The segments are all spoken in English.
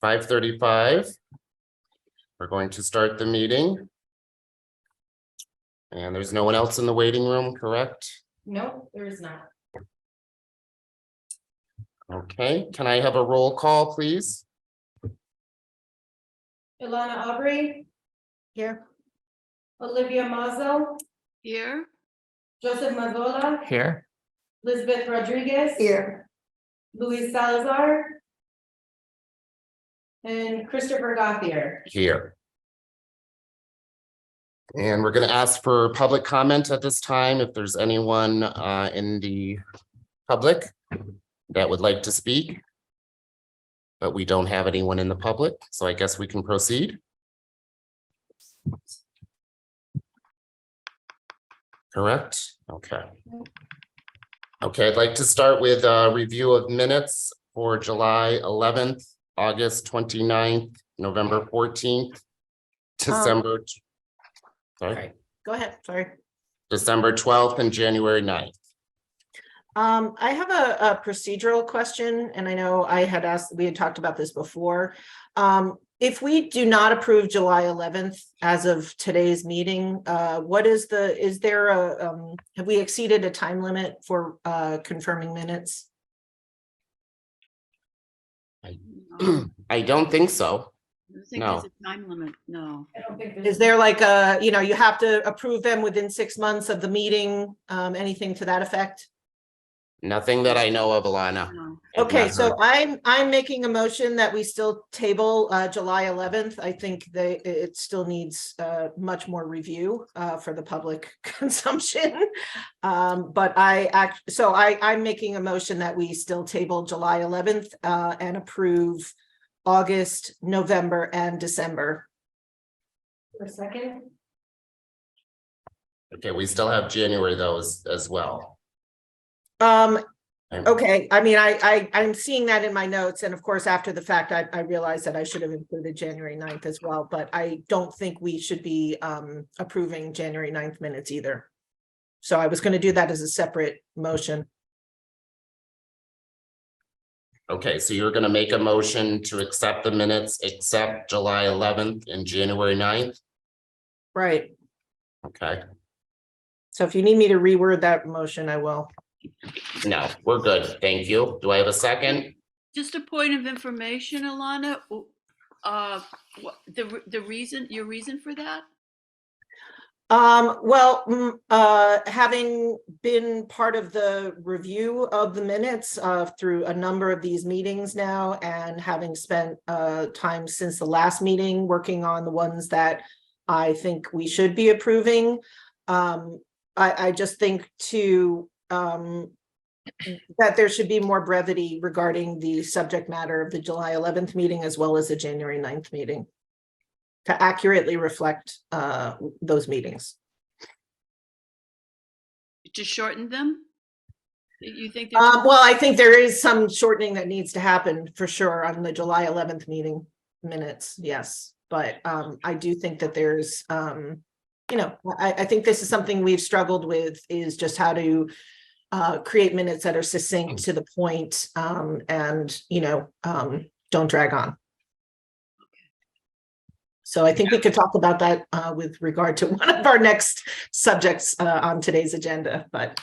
5:35. We're going to start the meeting. And there's no one else in the waiting room, correct? No, there is not. Okay, can I have a roll call, please? Ilana Aubrey. Here. Olivia Mazo. Here. Joseph Mazzola. Here. Elizabeth Rodriguez. Here. Luis Salazar. And Christopher Gauthier. Here. And we're going to ask for public comment at this time. If there's anyone in the public that would like to speak. But we don't have anyone in the public, so I guess we can proceed. Correct? Okay. Okay, I'd like to start with a review of minutes for July 11th, August 29th, November 14th, December. Sorry, Go ahead. Sorry. December 12th and January 9th. I have a procedural question, and I know we had talked about this before. If we do not approve July 11th as of today's meeting, have we exceeded a time limit for confirming minutes? I don't think so. I think No. there's a time limit. No. I don't think Is there like you have to approve them within 6 months of the meeting, anything to that effect? Nothing that I know of, Alana. No. I've Okay, not so heard. I'm making a motion that we still table July 11th. I think it still needs much more review for the public consumption. But I'm making a motion that we still table July 11th and approve August, November, and December. For a second. Okay, we still have January though as well. Okay, I mean, I'm seeing that in my notes, and of course, after the fact, I realized that I should have included January 9th as well, but I don't think we should be approving January 9th minutes either. So I was going to do that as a separate motion. Okay, so you're gonna make a motion to accept the minutes except July 11th and January 9th? Right. Okay, So if you need me to reword that motion, I will. no, we're good. Thank you. Do I have a second? Just a point of information, Alana. Your reason for that? Having been part of the review of the minutes through a number of these meetings now, and having spent time since the last meeting working on the ones that I think we should be approving, I just think that there should be more brevity regarding the subject matter of the July 11th meeting as well as the January 9th meeting to accurately reflect those meetings. To shorten them? You think? Well, I think there is some shortening that needs to happen for sure on the July 11th meeting minutes. Yes, but I do think that there's, I think this is something we've struggled with, is just how to create minutes that are succinct to the point, and don't drag on. So I think we could talk about that with regard to one of our next subjects on today's agenda. But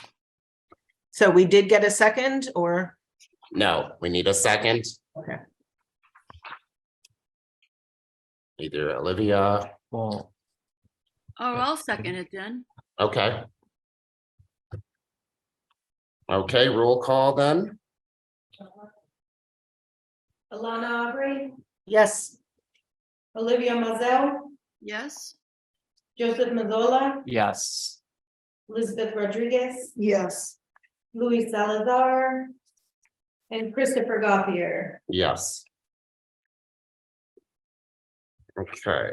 so we did get a second, or No, we need a second. okay. Either Olivia. Well, Oh, I'll second it then. Okay. Okay, roll call then. Ilana Aubrey. yes. Olivia Mazel. Yes. Joseph Mazzola. Yes. Elizabeth Rodriguez. Yes. Luis Salazar. And Christopher Gauthier. Yes. Okay.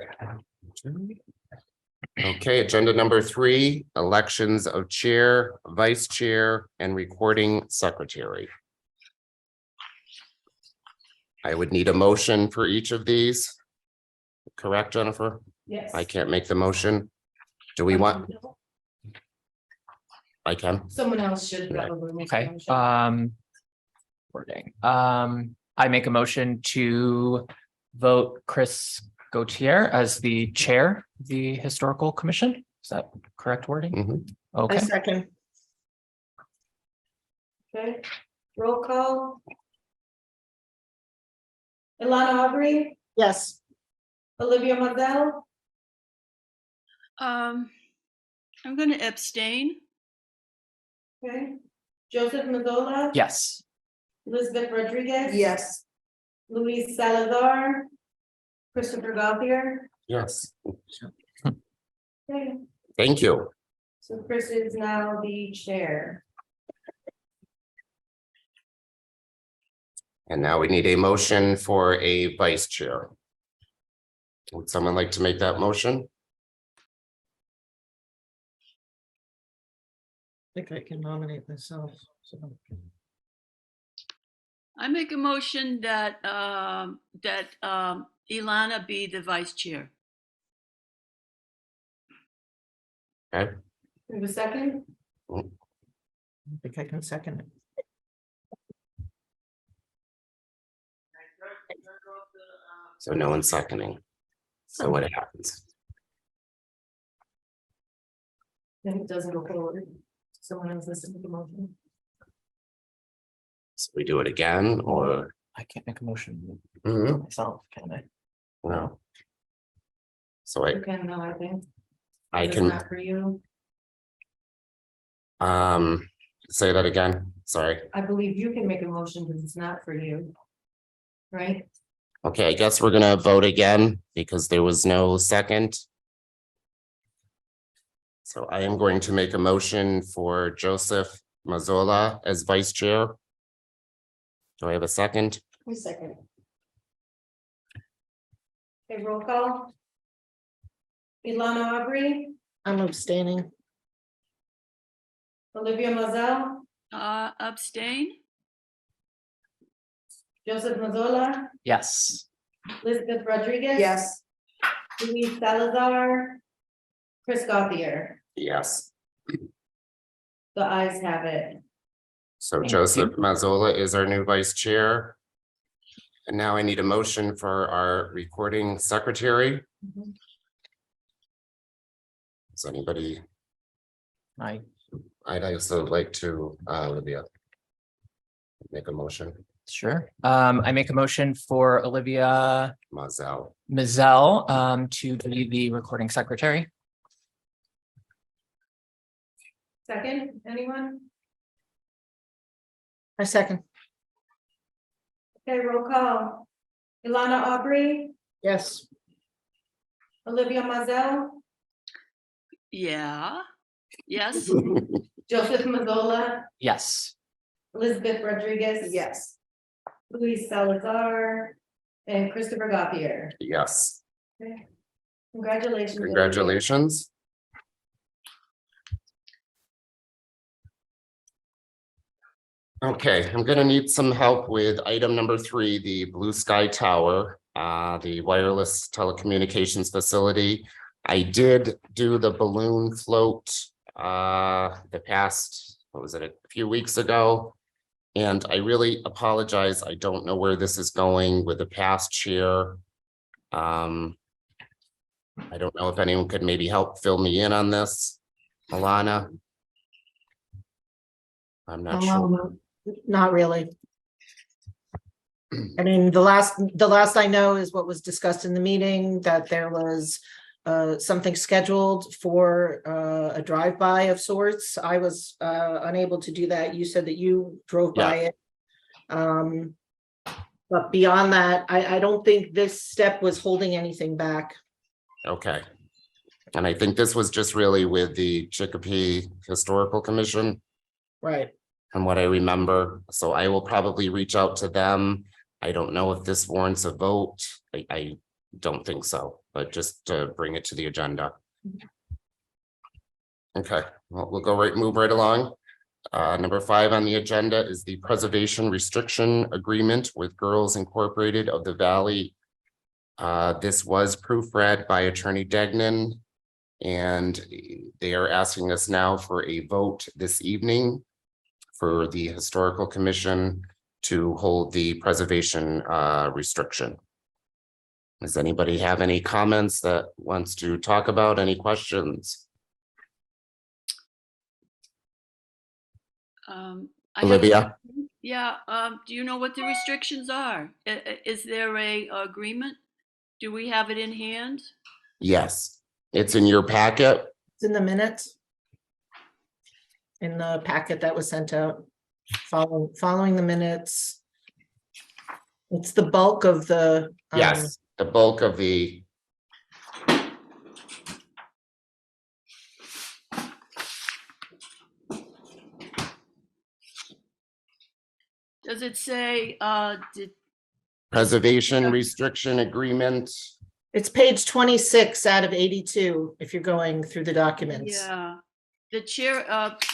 Okay, agenda number 3, elections of chair, vice chair, and recording secretary. I would need a motion for each of these. Correct, Jennifer? Yes. I can't make the motion. Do we want? I can. Someone else should probably make. Okay, the motion. wording. I make a motion to vote Chris Gautier as the chair of the Historical Commission. Is that correct wording? Mhm. I Okay, second. Okay, roll call. Ilana Aubrey, Yes. Olivia Mazel, I'm going to abstain. okay, Joseph Mazzola. yes. Elizabeth Rodriguez. Yes. Luis Salazar, Christopher Gauthier. Yes, Okay, thank you. so Chris is now the chair. And now we need a motion for a vice chair. Would someone like to make that motion? I think I can nominate myself. I make a motion that Ilana be the vice chair. Okay, We have a second? I think I can second it. so no one's seconding. So what happens? Then it doesn't go forward. Someone else listen to the motion. So we do it again or? I can't make a motion Mhm, myself, can I? no. So You can, no, I think. I It's can, not for you. say that again, sorry. I believe you can make a motion because it's not for you. Right? Okay, I guess we're gonna vote again because there was no second. So I am going to make a motion for Joseph Mazzola as vice chair. Do I have a second? We second. Okay, roll call. Ilana Aubrey, I'm abstaining. Olivia Mazel, Abstain. Joseph Mazzola, Yes. Elizabeth Rodriguez. Luis Salazar, Chris Gauthier. Yes. The ayes have it. So Thank Joseph Mazzola is our new vice chair. And now I need a motion for our recording secretary. Does anybody, I'd also like to, Olivia. Make a motion, Sure. I make a motion for Olivia Mazel. Mazel to be the recording secretary. Second, anyone? I second. Okay, roll call. Ilana Aubrey, Yes. Olivia Mazel, Yeah. Yes. Joseph Mazzola, Yes. Elizabeth Rodriguez. Yes. Luis Salazar and Christopher Gauthier. Yes, Okay. Congratulations. Olivia. congratulations. Okay, I'm gonna need some help with item number 3, the Blue Sky Tower, the wireless telecommunications facility. I did do the balloon float, the past, what was it, a few weeks ago? And I really apologize. I don't know where this is going with the past chair. I don't know if anyone could maybe help fill me in on this. Alana? I'm not sure. Not really. I mean, the last I know is what was discussed in the meeting, that there was something scheduled for a drive-by of sorts. I was unable to do that. You said that you drove by it. But beyond that, I don't think this step was holding anything back. Okay. And I think this was just really with the Chicopee Historical Commission, Right. from what I remember. So I will probably reach out to them. I don't know if this warrants a vote. I don't think so, but just to bring it to the agenda. Okay, well, we'll move right along. Number 5 on the agenda is the Preservation Restriction Agreement with Girls Incorporated of the Valley. This was proofread by Attorney Degnan, and they are asking us now for a vote this evening for the Historical Commission to hold the preservation restriction. Does anybody have any comments that wants to talk about, any questions? I have a Olivia? question. Yeah, do you know what the restrictions are? Is there a agreement? Do we have it in hand? Yes, it's in your packet. It's in the minutes. In the packet that was sent out, following the minutes. It's the bulk of the. Yes, the bulk of the, Does it say, preservation restriction agreement. It's page 26 out of 82, if you're going through the documents. yeah, the chair,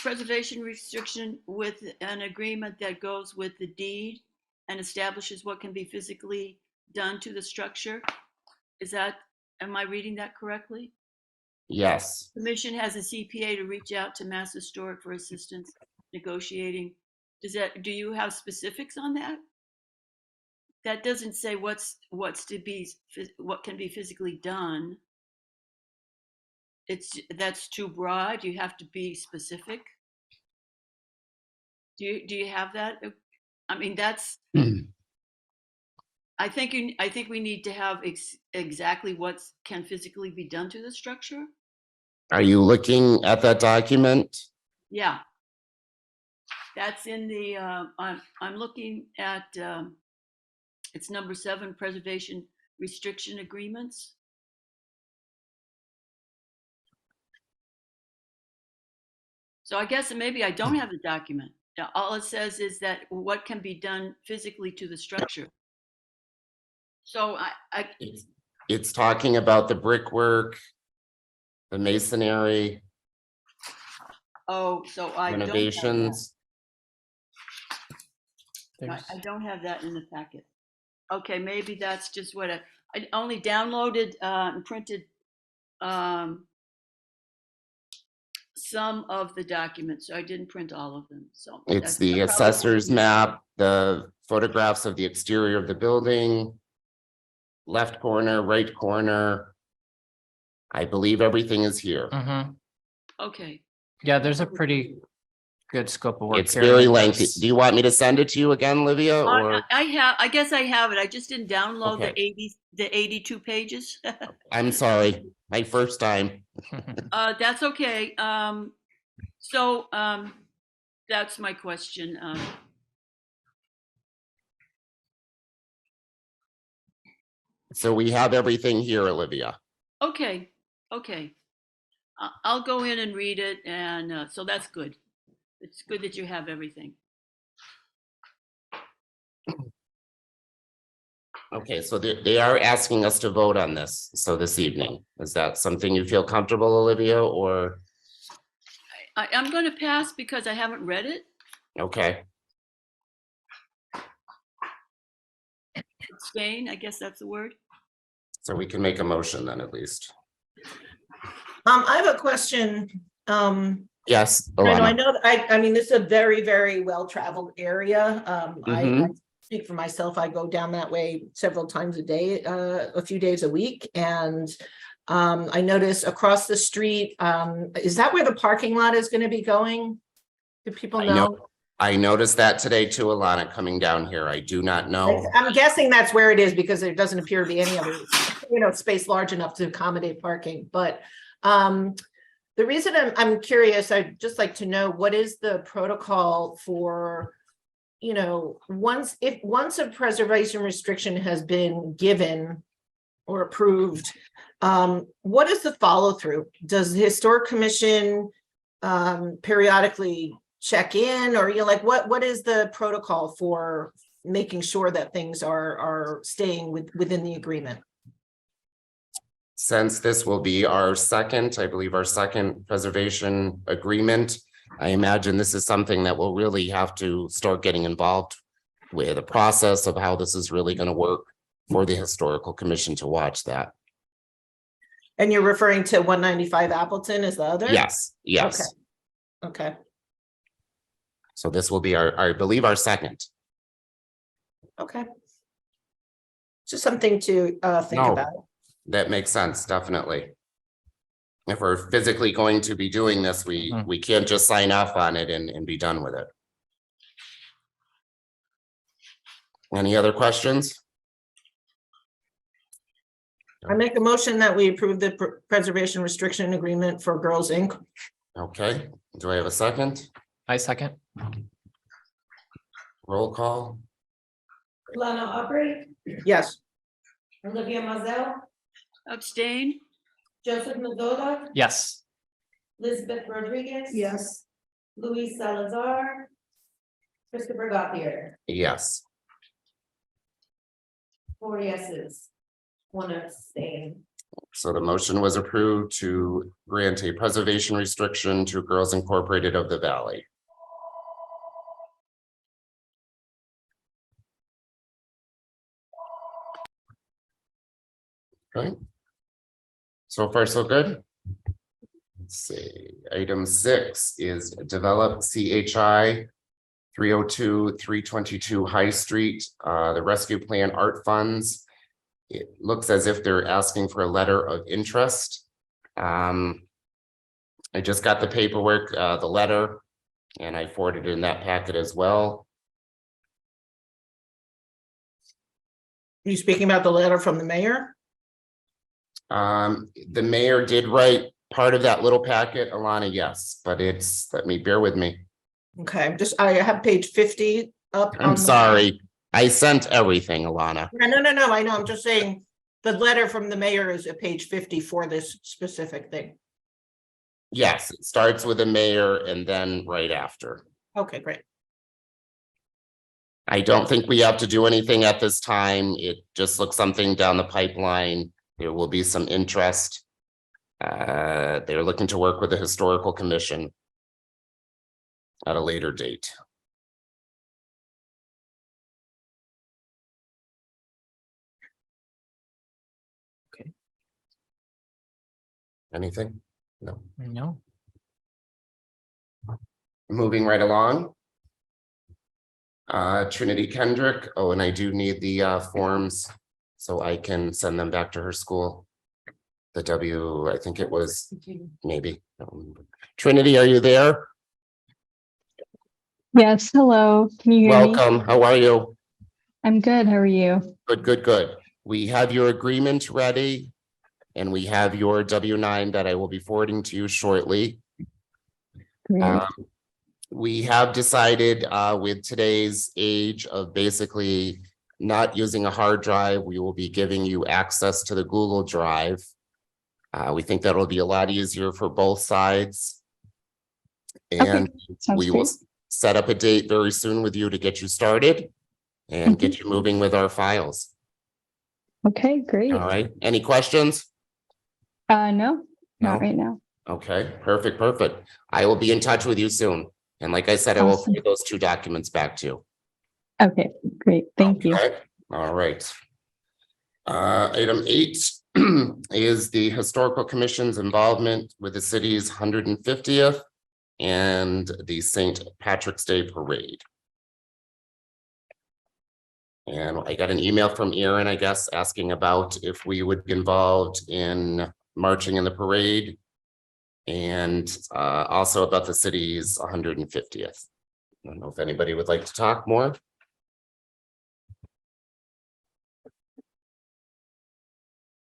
preservation restriction with an agreement that goes with the deed and establishes what can be physically done to the structure? Is that, am I reading that correctly? Yes, Commission has a CPA to reach out to Mass Historic for assistance negotiating. Do you have specifics on that? That doesn't say what can be physically done. That's too broad. You have to be specific. Do you have that? I mean, that's, I think we need to have exactly what can physically be done to the structure. are you looking at that document? Yeah. That's in the, I'm looking at, it's number 7, preservation restriction agreements. So I guess maybe I don't have the document. All it says is that what can be done physically to the structure. So It's talking about the brickwork, the masonry, oh, so I don't have that. renovations. I don't have that in the packet. Okay, maybe that's just what I only downloaded and printed some of the documents. So I didn't print all of them. So It's that's the probably- assessor's map, the photographs of the exterior of the building, left corner, right corner. I believe everything is here. Mhm. Okay. Yeah, there's a pretty good scope of work. It's here very with lengthy. this. Do you want me to send it to you again, Livia, or? I guess I have it. I just didn't download Okay. the 82 pages. I'm sorry, my first time. That's okay. So that's my question. So we have everything here, Olivia. Okay. I'll go in and read it, and so that's good. It's good that you have everything. Okay, so they are asking us to vote on this, so this evening. Is that something you feel comfortable, Olivia, or? I'm going to pass because I haven't read it. Okay, Abstain, I guess that's the word. so we can make a motion then at least. I have a question. Yes, I Alana. know, I mean, this is a very, very well-traveled area. I Mhm. speak for myself. I go down that way several times a day, a few days a week. And I notice across the street, is that where the parking lot is going to be going? Do people I know? I noticed that today too, Alana, coming down here. I do not know. I'm guessing that's where it is because there doesn't appear to be any other, space large enough to accommodate parking. But the reason I'm curious, I'd just like to know, what is the protocol for, once a preservation restriction has been given or approved, what is the follow through? Does the Historic Commission periodically check in, or what is the protocol for making sure that things are staying within the agreement? Since this will be our second, I believe our second preservation agreement, I imagine this is something that we'll really have to start getting involved with, a process of how this is really going to work for the Historical Commission to watch that. And you're referring to 195 Appleton as the other? Yes, yes. Okay. So this will be I believe our second. Okay. Just something to think No. about. That makes sense, definitely. If we're physically going to be doing this, we can't just sign off on it and be done with it. Any other questions? I make a motion that we approve the preservation restriction agreement for Girls Inc. Okay, do I have a second? I second. Roll call? Lana Aubrey, Yes. Olivia Mazel, Abstain? Joseph Mazola, Yes. Elizabeth Rodriguez. Yes. Luis Salazar. Christopher Gauthier, Yes. 4 yeses, 1 abstain. So the motion was approved to grant a preservation restriction to Girls Incorporated of the Valley. Okay. So far, so good. Let's see, item 6 is develop CHI 302-322 High Street, the rescue plan art funds. It looks as if they're asking for a letter of interest. I just got the paperwork, the letter, and I forwarded it in that packet as well. Are you speaking about the letter from the mayor? The mayor did write part of that little packet, Alana, yes, but it's, bear with me. Okay, I have page 50 up. I'm on the- sorry. I sent everything, Alana. No, I know, I'm just saying, the letter from the mayor is at page 50 for this specific thing. Yes, it starts with the mayor and then right after. Okay, great. I don't think we have to do anything at this time. It just looks something down the pipeline. There will be some interest. They're looking to work with the historical commission at a later date. Okay. Anything? No. No. Moving right along. Trinity Kendrick. Oh, and I do need the forms so I can send them back to her school. The I think it was maybe. I don't remember. Trinity, are you there? Yes, hello. Can you hear me? Welcome. How are you? I'm good. How are you? Good, good, good. We have your agreement ready. And we have your W-9 that I will be forwarding to you shortly. Great. We have decided with today's age of basically not using a hard drive, we will be giving you access to the Google Drive. We think that'll be a lot easier for both sides. And Sounds we will great. set up a date very soon with you to get you started and get you moving with our files. Okay, great. All right. Any questions? No, No? not right now. Okay, perfect, perfect. I will be in touch with you soon. And like I said, I will Awesome. forward those 2 documents back to you. Okay, great. Thank you. Okay, all right. Item 8 is the Historical Commission's involvement with the city's 150th and the St. Patrick's Day Parade. And I got an email from Erin, I guess, asking about if we would be involved in marching in the parade. And also about the city's 150th. I don't know if anybody would like to talk more.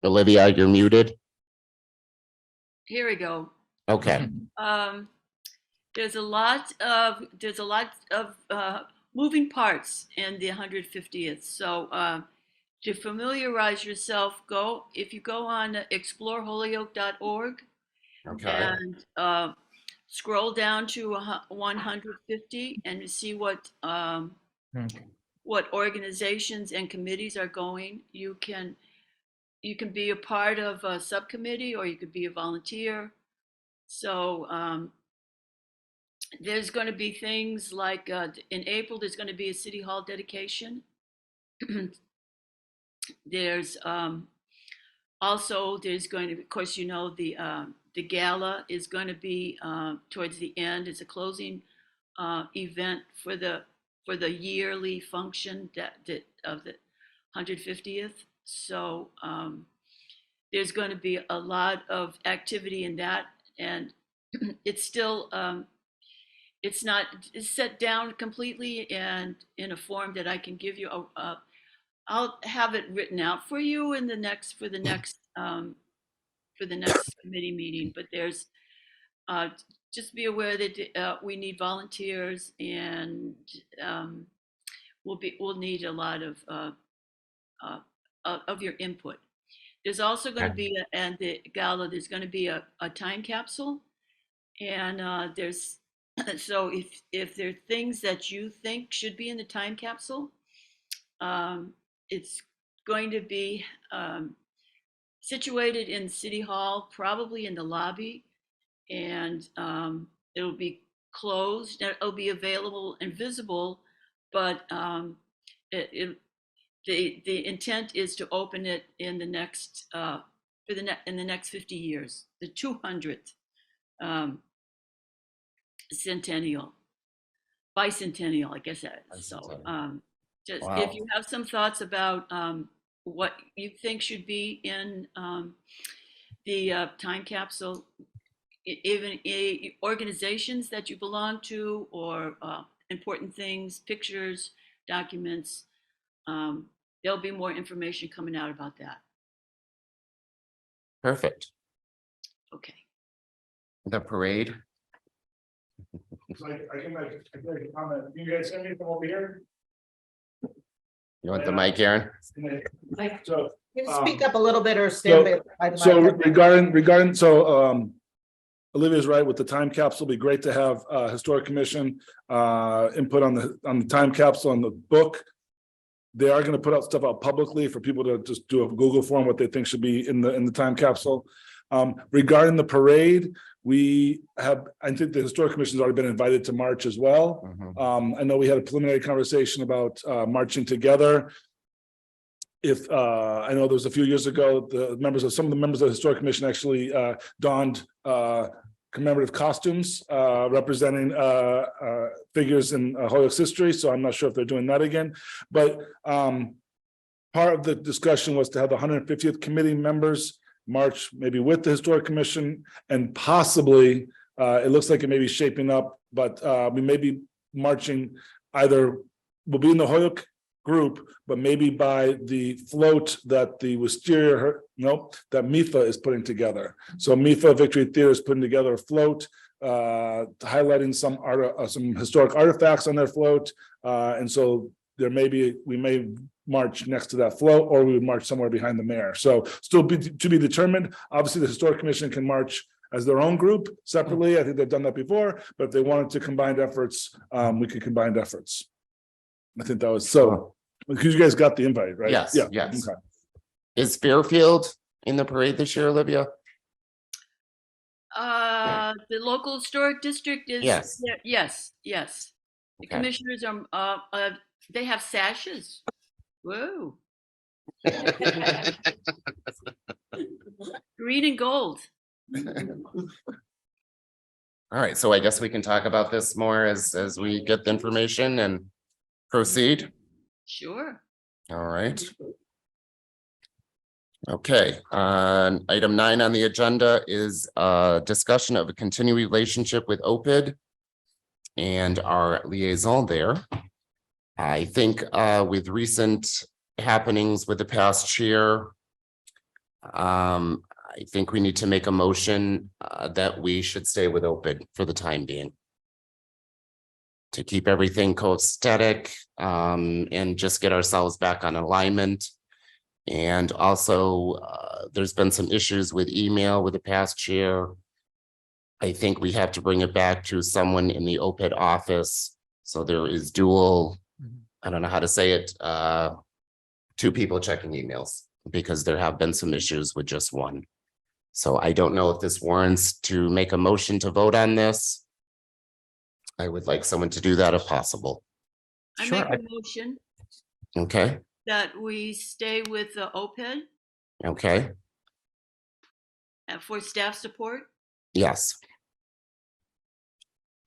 Olivia, you're muted. Here we go. Okay, There's a lot of moving parts in the 150th. So to familiarize yourself, if you go on exploreholyoke.org okay, and scroll down to 150 and see what organizations and committees are going. You can be a part of a subcommittee or you could be a volunteer. So there's going to be things like in April, there's going to be a city hall dedication. There's also, there's going to be, of course, you know, the gala is going to be towards the end. It's a closing event for the yearly function of the 150th. So there's going to be a lot of activity in that, and it's still it's not set down completely and in a form that I can give you. I'll have it written out for you in the next for the next committee meeting. But there's just be aware that we need volunteers, and we'll need a lot of your input. There's also going to be and the gala. There's going to be a time capsule, and there's so if there are things that you think should be in the time capsule, it's going to be situated in City Hall, probably in the lobby, and it'll be closed. It'll be available and visible, but the intent is to open it in the next in the next 50 years, the 200th bicentennial, I guess that is. So just Wow. if you have some thoughts about what you think should be in the time capsule, even organizations that you belong to, or important things, pictures, documents, there'll be more information coming out about that. Perfect. Okay. The parade. So I can make a comment. You guys send me from over here? You want the mic, Aaron? So, You can speak up a little bit or stand by the so mic. regarding, Olivia's right with the time capsule. It'd be great to have historic commission input on the time capsule and the book. They are going to put out stuff out publicly for people to just do a Google form what they think should be in the time capsule. Regarding the parade, I think the historic commission has already been invited to march as well. I know we had a preliminary conversation about marching together. If I know there was a few years ago, some of the members of the historic commission actually donned commemorative costumes representing figures in Holyoke's history. So I'm not sure if they're doing that again. But part of the discussion was to have the 150th committee members march maybe with the historic commission, and possibly it looks like it may be shaping up, but we may be marching either we'll be in the Holyoke group, but maybe by the float that the that MIFA is putting together. So MIFA Victory Theater is putting together a float highlighting some historic artifacts on their float, and so we may march next to that float, or we would march somewhere behind the mayor. So still to be determined. Obviously, the historic commission can march as their own group separately. I think they've done that before, but if they wanted to combine efforts, we could combine efforts. I think that was so, because you guys got the invite, right? Yes, Yeah. yes. Okay. Is Fairfield in the parade this year, Olivia? The local historic district is Yes. Yes. The Okay. commissioners are they have sashes. Whoa. Green and gold. All right, so I guess we can talk about this more as we get the information and proceed. Sure. All right. Okay, item 9 on the agenda is a discussion of a continuing relationship with OPED and our liaison there. I think with recent happenings with the past year, I think we need to make a motion that we should stay with OPED for the time being, to keep everything copacetic and just get ourselves back on alignment. And also, there's been some issues with email with the past chair. I think we have to bring it back to someone in the OPED office. So there is dual, I don't know how to say it, 2 people checking emails, because there have been some issues with just one. So I don't know if this warrants to make a motion to vote on this. I would like someone to do that if possible. I Sure, make a motion Okay, that we stay with the OPED okay, for staff support. yes.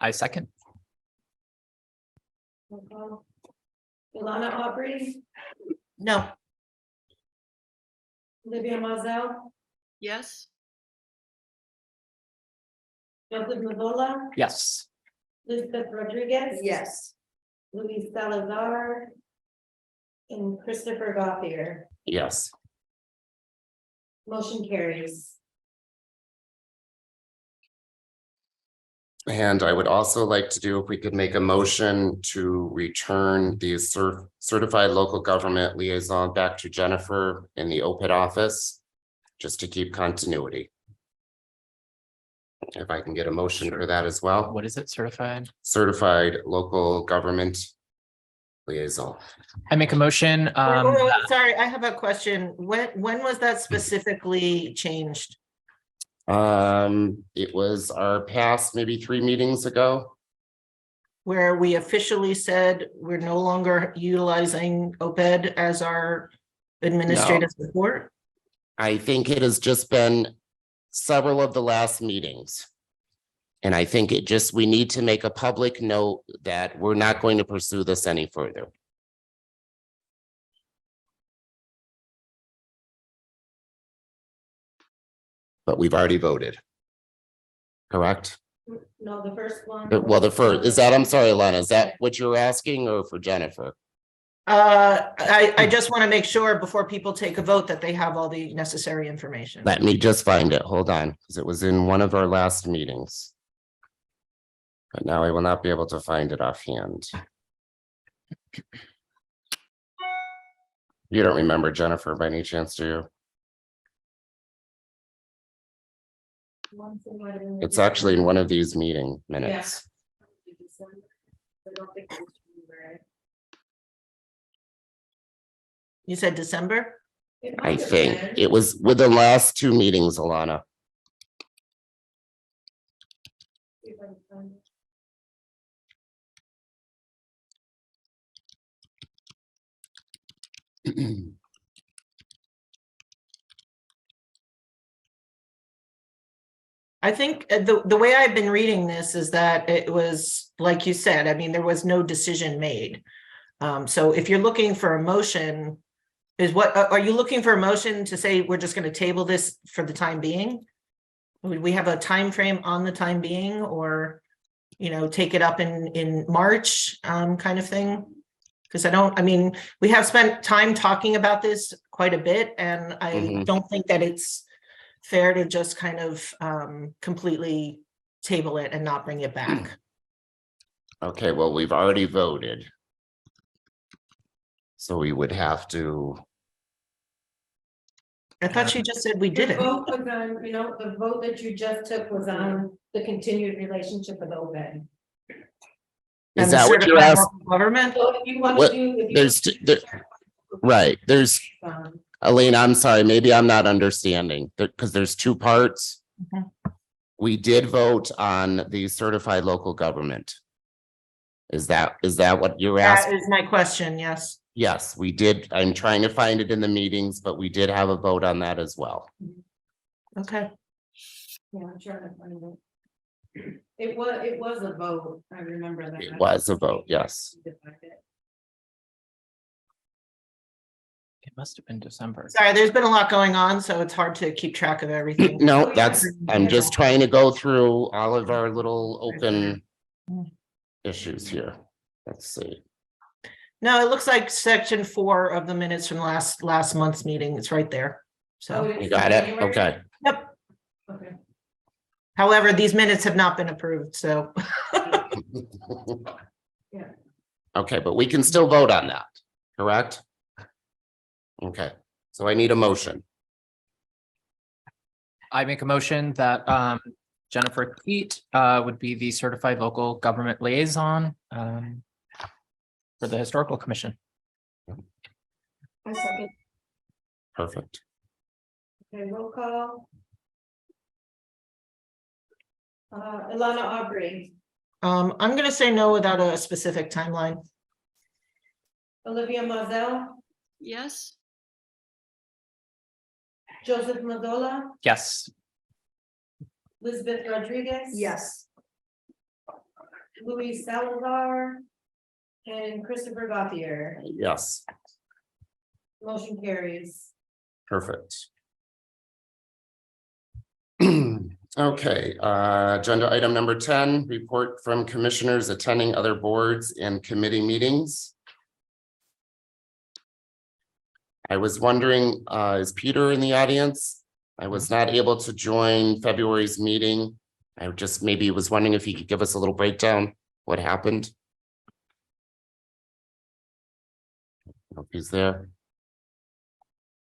I second. Ilana operating? No. Olivia Mazel, Yes, Joseph Mazola, Yes. Elizabeth Rodriguez. Yes. Luis Salazar. And Christopher Gauthier. Yes. Motion carries. And I would also like to do, if we could make a motion to return the certified local government liaison back to Jennifer in the OPED office, just to keep continuity. If I can get a motion for that as well. What is it? Certified? Certified local government liaison. I make a motion. Sorry, I have a question. When was that specifically changed? It was our past maybe 3 meetings ago. Where we officially said we're no longer utilizing OPED as our administrative support? I think it has just been several of the last meetings. And I think we need to make a public note that we're not going to pursue this any further. But we've already voted. Correct? No, the first one. Well, I'm sorry, Lana, is that what you're asking or for Jennifer? I just want to make sure before people take a vote that they have all the necessary information. Let me just find it. Hold on, because it was in one of our last meetings. But now I will not be able to find it offhand. You don't remember, Jennifer, by any chance, do you? It's actually in one of these meeting minutes. You said December? I think it was with the last 2 meetings, Alana. I think the way I've been reading this is that it was, like you said, I mean, there was no decision made. So if you're looking for a motion, are you looking for a motion to say we're just going to table this for the time being? Would we have a time frame on the time being, or, take it up in March, kind of thing? Because we have spent time talking about this quite a bit, and I don't think that it's fair to just kind of completely table it and not bring it back. Okay, well, we've already voted. So we would have to, I thought she just said we The didn't. vote was on, the vote that you just took was on the continued relationship with OPED. is that what you're asking? Government? So if you want What- to do. Right, Elaine, I'm sorry, maybe I'm not understanding, because there's 2 parts. Mhm. We did vote on the certified local government. Is that what you're That asking? is my question, yes. Yes, we did. I'm trying to find it in the meetings, but we did have a vote on that as well. Okay. Yeah, I'm trying to find it. It was a vote, I remember that. It was a vote, yes. It must have been December. Sorry, there's been a lot going on, so it's hard to keep track of everything. No, I'm just trying to go through all of our little open issues here. Let's see. No, it looks like section 4 of the minutes from last month's meeting. It's right there. So, You got it? Okay. yep. Okay. However, these minutes have not been approved, so. Yeah. Okay, but we can still vote on that, correct? Okay, so I need a motion. I make a motion that Jennifer Keat would be the certified local government liaison for the Historical Commission. I second. Perfect. Okay, roll call. Ilana Aubrey, I'm gonna say no without a specific timeline. Olivia Mazel, yes, Joseph Mazola, Yes. Elizabeth Rodriguez. Yes. Luis Salazar. And Christopher Gauthier. Yes, Motion carries. perfect. Okay, agenda item number 10, report from commissioners attending other boards and committee meetings. I was wondering, is Peter in the audience? I was not able to join February's meeting. I just maybe was wondering if he could give us a little breakdown, what happened? Hope he's there.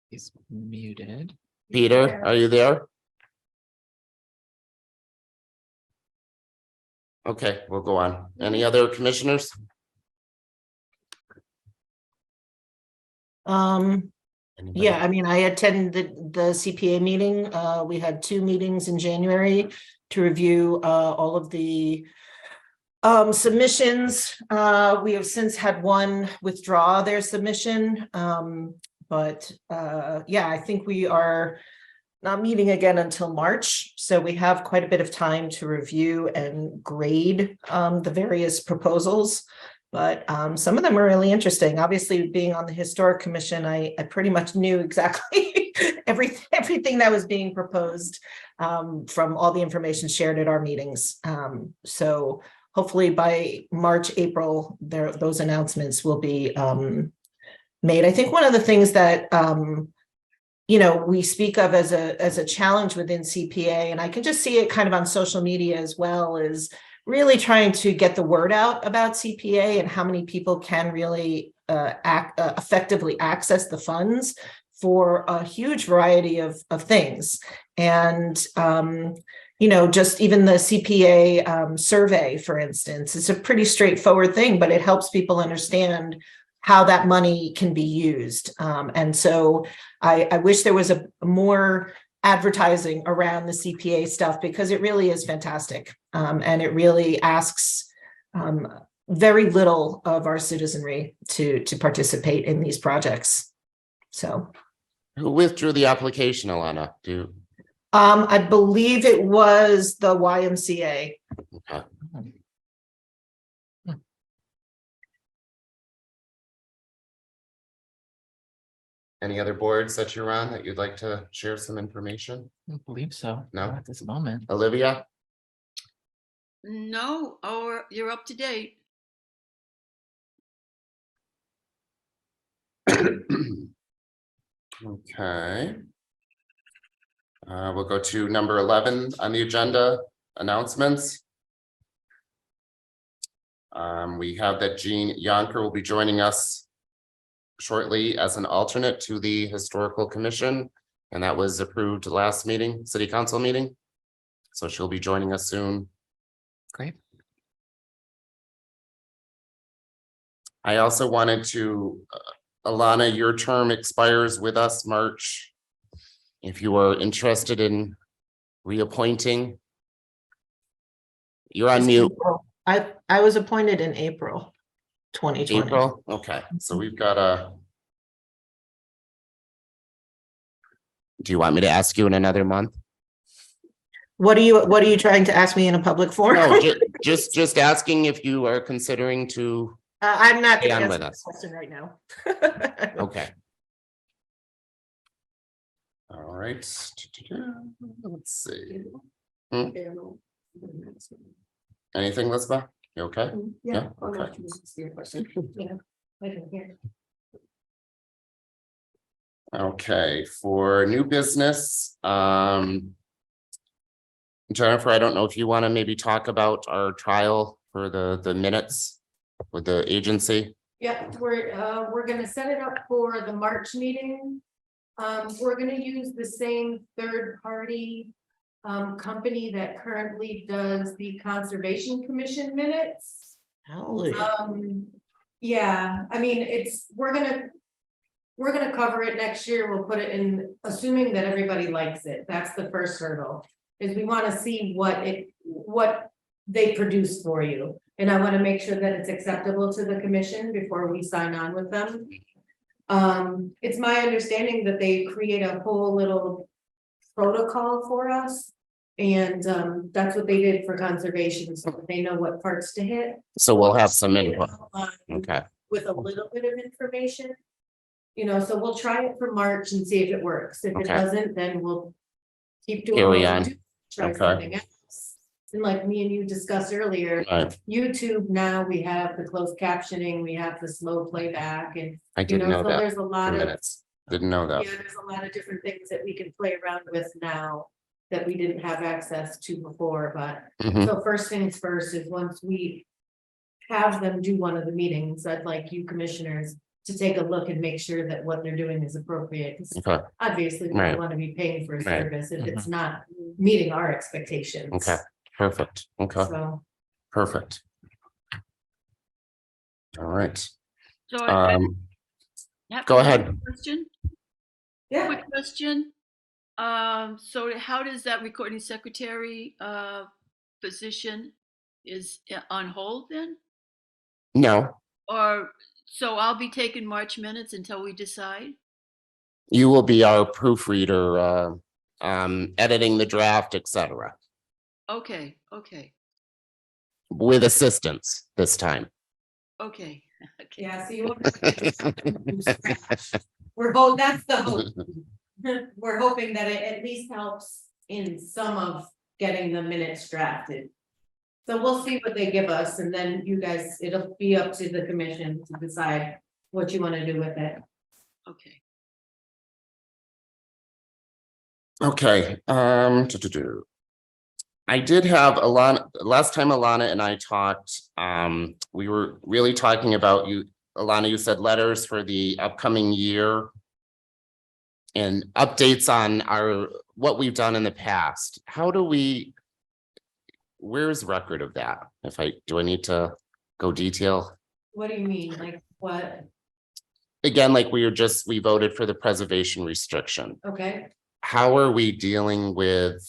He's muted. Peter, are you there? Okay, we'll go on. Any other commissioners? Anybody? Yeah, I mean, I attended the CPA meeting. We had 2 meetings in January to review all of the submissions. We have since had one withdraw their submission. But yeah, I think we are not meeting again until March. So we have quite a bit of time to review and grade the various proposals. But some of them are really interesting. Obviously, being on the Historic Commission, I pretty much knew exactly everything that was being proposed from all the information shared at our meetings. So hopefully by March, April, those announcements will be made. I think one of the things that you know, we speak of as a challenge within CPA, and I can just see it kind of on social media as well, is really trying to get the word out about CPA and how many people can really effectively access the funds for a huge variety of things. And, you know, just even the CPA survey, for instance, it's a pretty straightforward thing, but it helps people understand how that money can be used. And so I wish there was a more advertising around the CPA stuff, because it really is fantastic. And it really asks very little of our citizenry to participate in these projects. So Who withdrew the application, Alana? I believe it was the YMCA. Okay. Any other boards that you're on that you'd like to share some information? I don't believe so. No? Not at this moment. Olivia? No, or you're up to date. Okay. We'll go to number 11 on the agenda, announcements. We have that Jean Yonker will be joining us shortly as an alternate to the Historical Commission, and that was approved last meeting, City Council meeting. So she'll be joining us soon. Great. I also wanted to, Alana, your term expires with us March. If you are interested in reappointing, you're on mute. I was appointed in April 2020. April, okay, so we've got a. Do you want me to ask you in another month? What are you trying to ask me in a public forum? No, just asking if you are considering to, I'm not stay going on to with answer us. this question right now. Okay. All right. Let's see. Anything, Lisbeth? You okay? Yeah, okay. Okay, for new business, Jennifer, I don't know if you want to maybe talk about our trial for the minutes with the agency. Yeah, we're gonna set it up for the March meeting. We're gonna use the same third-party company that currently does the Conservation Commission minutes. Hallelujah. Yeah, I mean, we're gonna cover it next year. We'll put it in, assuming that everybody likes it. That's the first hurdle, is we want to see what they produce for you. And I want to make sure that it's acceptable to the commission before we sign on with them. It's my understanding that they create a whole little protocol for us. And that's what they did for conservation, so that they know what parts to hit. So we'll have some input. Okay, With a little bit of information. You know, so we'll try it for March and see if it works. If it Okay. doesn't, then we'll keep doing Carry what on. we do, try Okay. something else. And like me and you discussed earlier, Right, YouTube now, we have the closed captioning, we have the slow playback and, I you didn't know, know so that there's a for lot of, minutes. Didn't know that. yeah, there's a lot of different things that we can play around with now that we didn't have access to before, but Mhm. so first things first is once we have them do one of the meetings, I'd like you commissioners to take a look and make sure that what they're doing is appropriate. 'Cause Okay, obviously, we Right. don't want to be paying for a Right. service if it's not meeting our expectations. okay, perfect, okay, So, perfect. All right, So I um, have go one ahead. Question, yeah, quick question. So how does that recording secretary, position is on hold then? No, Or, so I'll be taking March minutes until we decide? you will be our proofreader, editing the draft, etc. Okay, okay, With assistance this time. okay. Okay. yeah, so you won't. That's the hope. We're hoping that it at least helps in some of getting the minutes drafted. So we'll see what they give us and then you guys, it'll be up to the commission to decide what you want to do with it. Okay. Okay, I did have Alana, last time Alana and I talked, we were really talking about you, Alana, you said letters for the upcoming year. And updates on what we've done in the past. How do we? Where's record of that? Do I need to go detail? What do you mean? Like what? Again, like we voted for the preservation restriction. Okay, How are we dealing with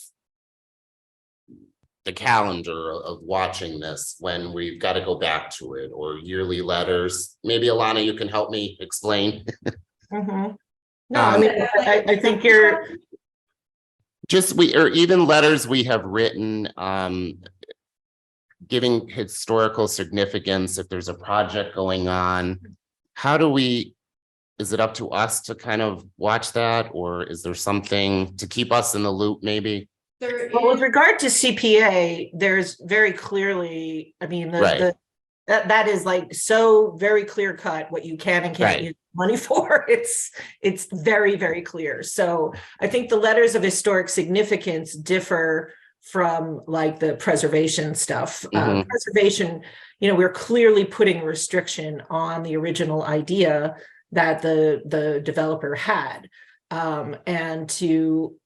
the calendar of watching this when we've got to go back to it, or yearly letters? Maybe Alana, you can help me explain. Mhm. No, I mean, I think you're, Or even letters we have written, giving historical significance if there's a project going on. How do we, is it up to us to kind of watch that, or is there something to keep us in the loop maybe? there well, with is, regard to CPA, there's very clearly, I mean, Right. that is like so very clear cut what you can and can't Right. use money for. It's very, very clear. So I think the letters of historic significance differ from like the preservation stuff. Mhm. Preservation, we're clearly putting a restriction on the original idea that the developer had. And to,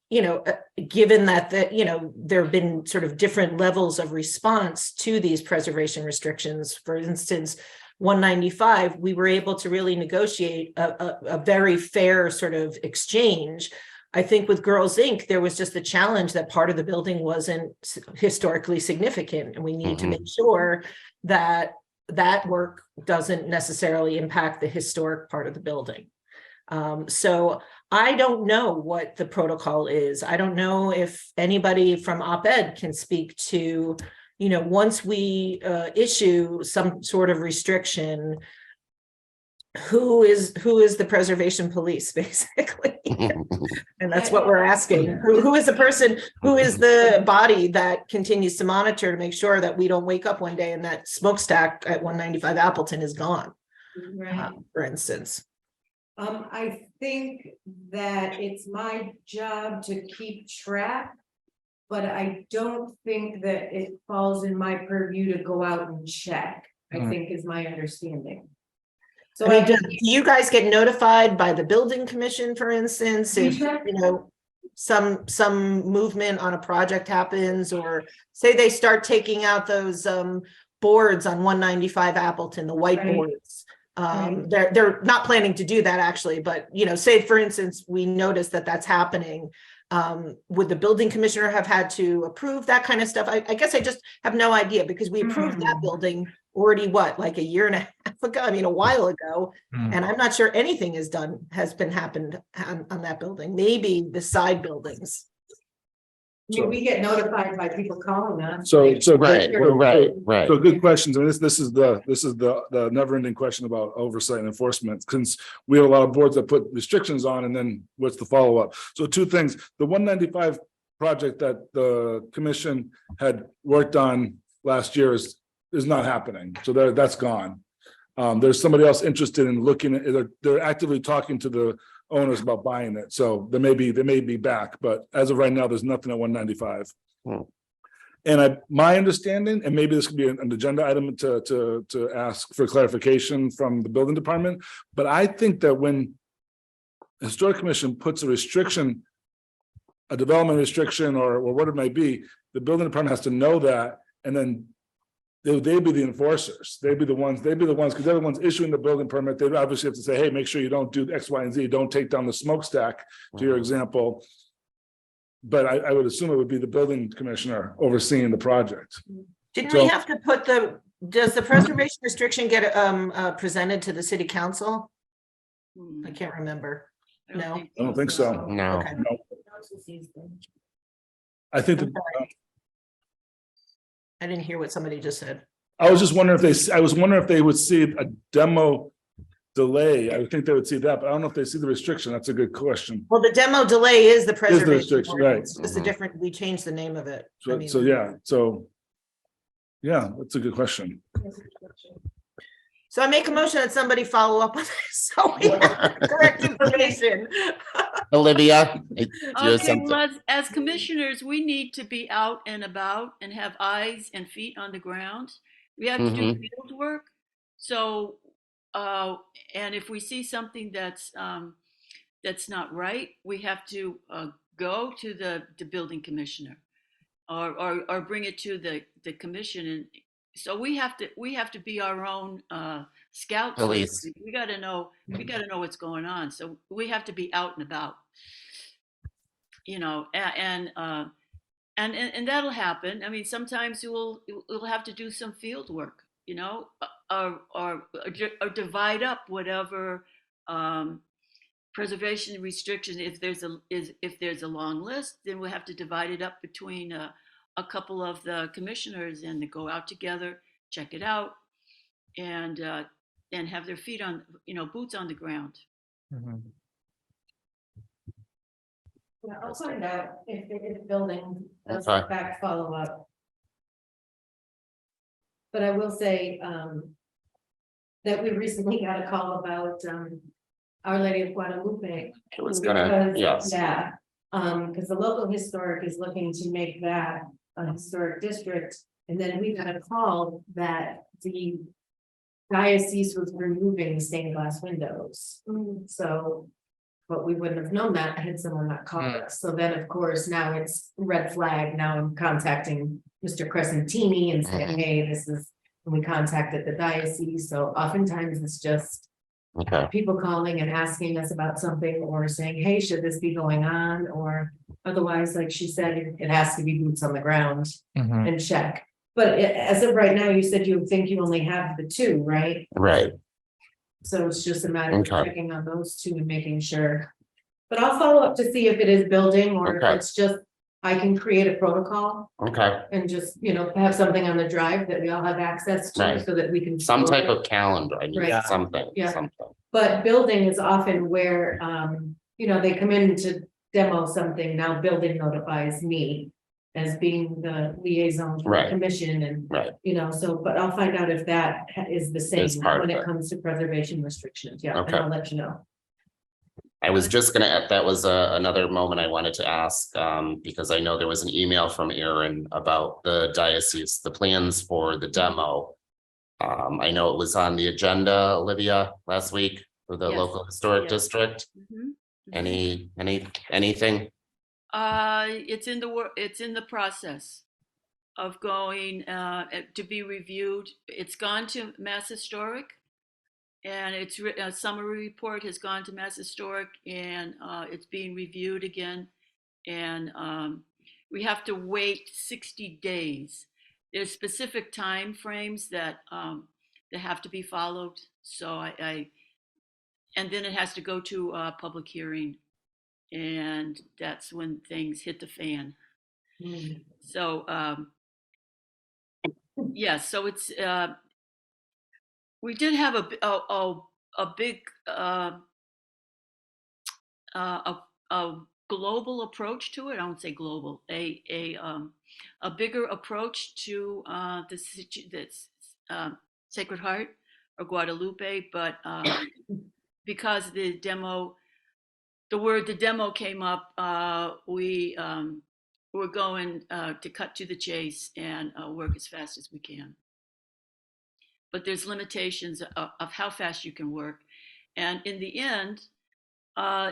given that there have been sort of different levels of response to these preservation restrictions. For instance, 195, we were able to really negotiate a very fair sort of exchange. I think with Girls Inc., there was just the challenge that part of the building wasn't historically significant, and we need to make sure that that work doesn't necessarily impact the historic part of the building. So I don't know what the protocol is. I don't know if anybody from OPED can speak to, once we issue some sort of restriction, who is the preservation police, basically? And that's what we're asking. Who is the person, who is the body that continues to monitor to make sure that we don't wake up one day and that smokestack at 195 Appleton is gone, right. for instance. I think that it's my job to keep track, but I don't think that it falls in my purview to go out and check, I think is my understanding. So I mean, do you guys get notified by the building commission, for instance, if, some movement on a project happens, or say they start taking out those boards on 195 Appleton, the whiteboards? They're not planning to do that actually, but say for instance, we notice that that's happening. Would the building commissioner have had to approve that kind of stuff? I guess I just have no idea, because we approved that building already, like a year and a half ago, a while ago. And I'm not sure anything has been happened on that building, maybe the side buildings. I mean, we get notified by people calling us. So Right. So good questions. I mean, this is the never-ending question about oversight and enforcement, since we have a lot of boards that put restrictions on, and then what's the follow-up? So two things: the 195 project that the commission had worked on last year is not happening. So that's gone. There's somebody else interested in looking at it. They're actively talking to the owners about buying it. So they may be back, but as of right now, there's nothing at 195. And my understanding, and maybe this could be an agenda item to ask for clarification from the building department, but I think that when the Historic Commission puts a restriction, a development restriction or what it might be, the building department has to know that, and then they'd be the enforcers. They'd be the ones, because they're the ones issuing the building permit. They'd obviously have to say, hey, make sure you don't do X, Y, and Z. Don't take down the smokestack, to your example. But I would assume it would be the building commissioner overseeing the project. Didn't So- we have to put does the preservation restriction get presented to the city council? I can't remember. No. I don't think so. No. Okay. No. I think that, I didn't hear what somebody just said. I was just wondering if they would see a demo delay. I would think they would see that, but I don't know if they see the restriction. That's a good question. Well, the demo delay is the preservation. restriction, right. ordinance. It's a different, we changed the name of it. I So, mean, yeah, that's a good question. So I make a motion that somebody follow up on this, so we have the correct information. Olivia, do you have Okay, something? well, as commissioners, we need to be out and about and have eyes and feet on the ground. We have to do field work. So, and if we see something that's not right, we have to go to the building commissioner or bring it to the commission. And so we have to be our own scouts. Police. We got to know what's going on. So we have to be out and about, you know, and that'll happen. I mean, sometimes we'll have to do some field work, you know, or divide up whatever preservation restriction. If there's a long list, then we'll have to divide it up between a couple of the commissioners and to go out together, check it out, and have their feet on, you know, boots on the ground. Yeah, I'll find out if the building does Okay. in fact follow up. But I will say, that we recently got a call about, Our Lady of Guadalupe. It was gonna, yes. Yeah, because the local historic is looking to make that a historic district. And then we got a call that the diocese was removing stained glass windows. So, but we wouldn't have known that had someone not called us. So then, of course, now it's red flag. Now I'm contacting Mr. Crescentini and saying, hey, this is, and we contacted the diocese. So oftentimes it's just Okay, people calling and asking us about something or saying, hey, should this be going on? Or otherwise, like she said, it has to be boots on the ground and check. But as of right now, you said you think you only have the two, right? right. So it's just a matter of Okay. checking on those two and making sure. But I'll follow up to see if it is building or if Okay. it's just, I can create a protocol Okay, and just, you know, have something on the drive that we all have access to Right. so that we can. some type of calendar, I need Right. something, Yeah. something. But building is often where, you know, they come in to demo something, now building notifies me as being the liaison for the Right. commission and, Right, you know, so, but I'll find out if that is the same Is part when of it it. comes to preservation restrictions, yeah, and Okay. I'll let you know. I was just gonna, that was another moment I wanted to ask, because I know there was an email from Aaron about the diocese, the plans for the demo. I know it was on the agenda, Olivia, last week for the Yes. local historic Yes. district. Anything? It's in the process of going to be reviewed. It's gone to Mass Historic, and a summary report has gone to Mass Historic, and it's being reviewed again. And we have to wait 60 days. There's specific time frames that have to be followed. So and then it has to go to a public hearing. And that's when things hit the fan. So, yeah, so it's, we did have a big, global approach to it. I won't say global, a bigger approach to this Sacred Heart or Guadalupe, but because the demo came up, we're going to cut to the chase and work as fast as we can. But there's limitations of how fast you can work, and in the end,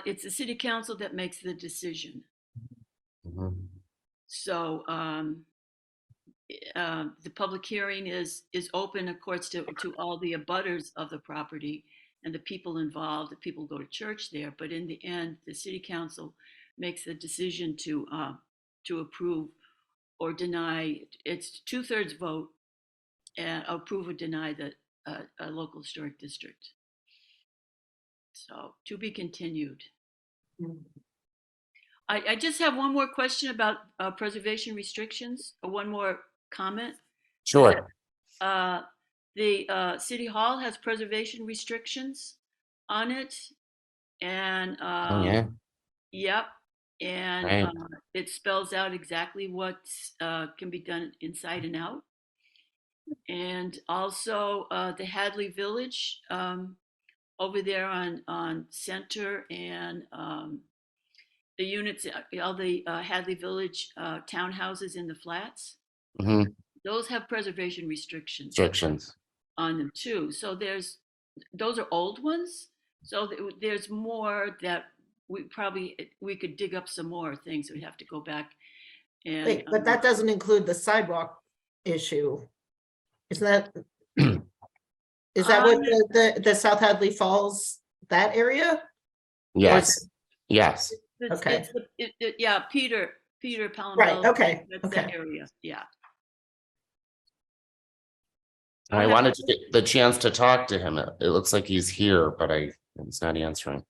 it's the city council that makes the decision. Mhm. So the public hearing is open, of course, to all the abutters of the property and the people involved. The people go to church there, but in the end, the city council makes the decision to approve or deny. It's 2/3 vote and approve or deny a local historic district. So to be continued. I just have one more question about preservation restrictions, or one more comment. Sure. The City Hall has preservation restrictions on it, and Oh, yeah. yep, and Right. it spells out exactly what can be done inside and out. And also the Hadley Village over there on Center and the units, all the Hadley Village townhouses in the flats, Mhm. those have preservation restrictions Restrictions. on them too. So those are old ones. So there's more that we could dig up some more things. We'd have to go back and. Wait, but that doesn't include the sidewalk issue. Isn't that? Is that what the South Hadley Falls, that area? Yes, yes. Okay. Yeah, Peter Palambello. Right, okay, That's okay. that area, yeah. I wanted to get the chance to talk to him. It looks like he's here, but he's not answering.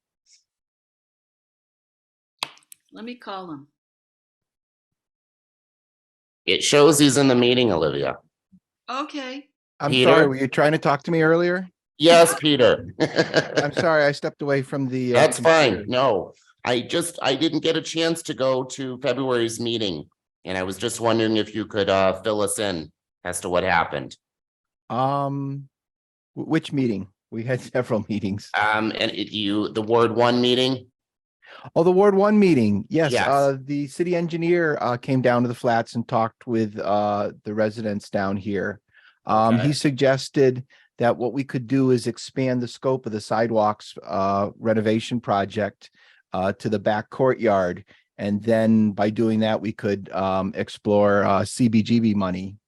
Let me call him. It shows he's in the meeting, Olivia. Okay, I'm Peter? sorry, were you trying to talk to me earlier? Yes, Peter. I'm sorry, I stepped away from the. That's computer. fine. No, I didn't get a chance to go to February's meeting. And I was just wondering if you could fill us in as to what happened. Which meeting? We had several meetings. And the Ward 1 meeting. Oh, the Ward 1 meeting. Yes, Yes. the city engineer came down to the flats and talked with the residents down here. Okay. He suggested that what we could do is expand the scope of the sidewalks renovation project to the back courtyard. And then by doing that, we could explore CBGB money.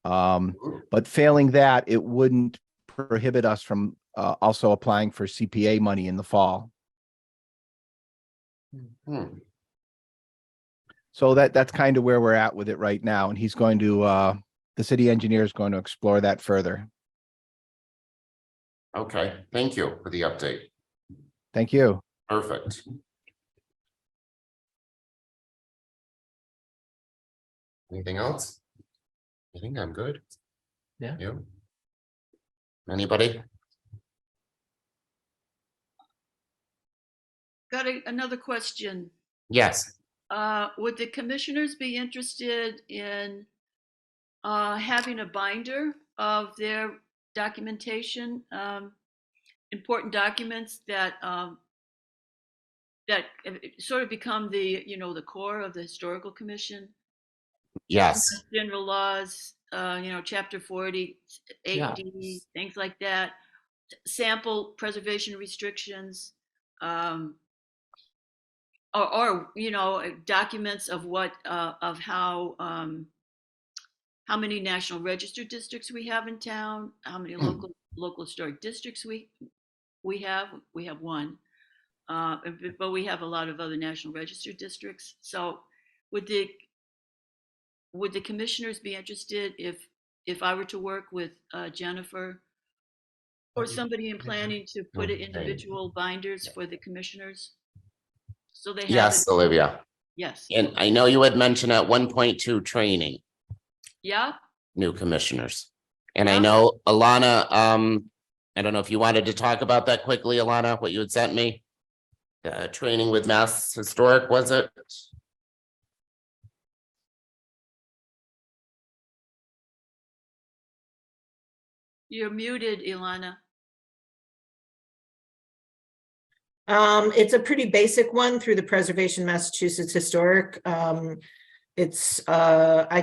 But failing that, it wouldn't prohibit us from also applying for CPA money in the fall. Hmm. So that's kind of where we're at with it right now. And he's going to, the city engineer is going to explore that further. Okay, thank you for the update. Thank you. Perfect. Anything else? I think I'm good. Yeah. You? Anybody? got another question. Yes. Would the commissioners be interested in having a binder of their documentation, important documents that sort of become the core of the historical commission? Yes. General laws, chapter 40, 8D, Yeah. things like that. Sample preservation restrictions, or documents of what of how many national register districts we have in town, how many local historic districts we have. We have one, but we have a lot of other national register districts. So would the commissioners be interested if I were to work with Jennifer or somebody in planning to put it individual binders for the commissioners? So they have Yes, it. Olivia. Yes. And I know you had mentioned at 1.2 training Yeah. new commissioners. And I Yeah. know Alana, I don't know if you wanted to talk about that quickly, Alana, what you had sent me. Training with Mass Historic, was it? You're muted, Ilana. It's a pretty basic one through the Preservation Massachusetts Historic. I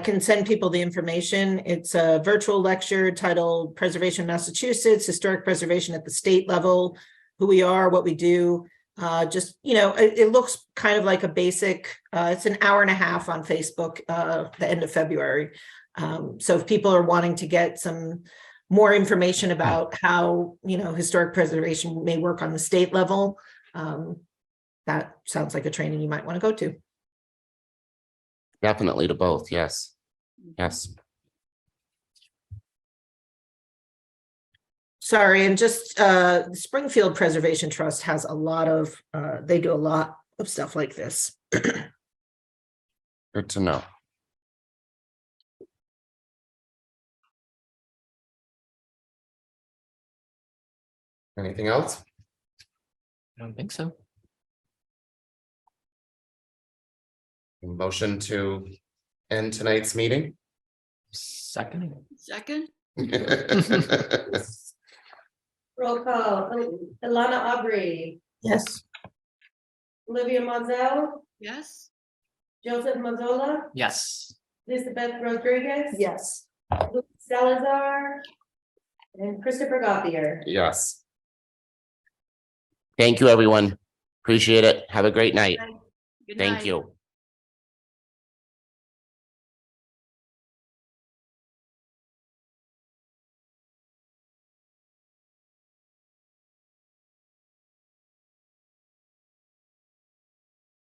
can send people the information. It's a virtual lecture titled Preservation Massachusetts, Historic Preservation at the State Level, who we are, what we do. It looks kind of like a basic, it's an hour and a half on Facebook, the end of February. So if people are wanting to get some more information about how, historic preservation may work on the state level, that sounds like a training you might want to go to. Definitely to both, yes. Yes. Sorry, and just the Springfield Preservation Trust has a lot of, they do a lot of stuff like this. Good to know. Anything else? I don't think so. Motion to end tonight's meeting? Second. Second? Roll call, Ilana Aubrey, Yes. Olivia Mozell, Yes? Joseph Mazzola, Yes. Elizabeth Rodriguez. Yes. Luke Salazar, and Christopher Gothier. Yes. Thank you, everyone. Appreciate it. Have a great night. Good Thank night. you.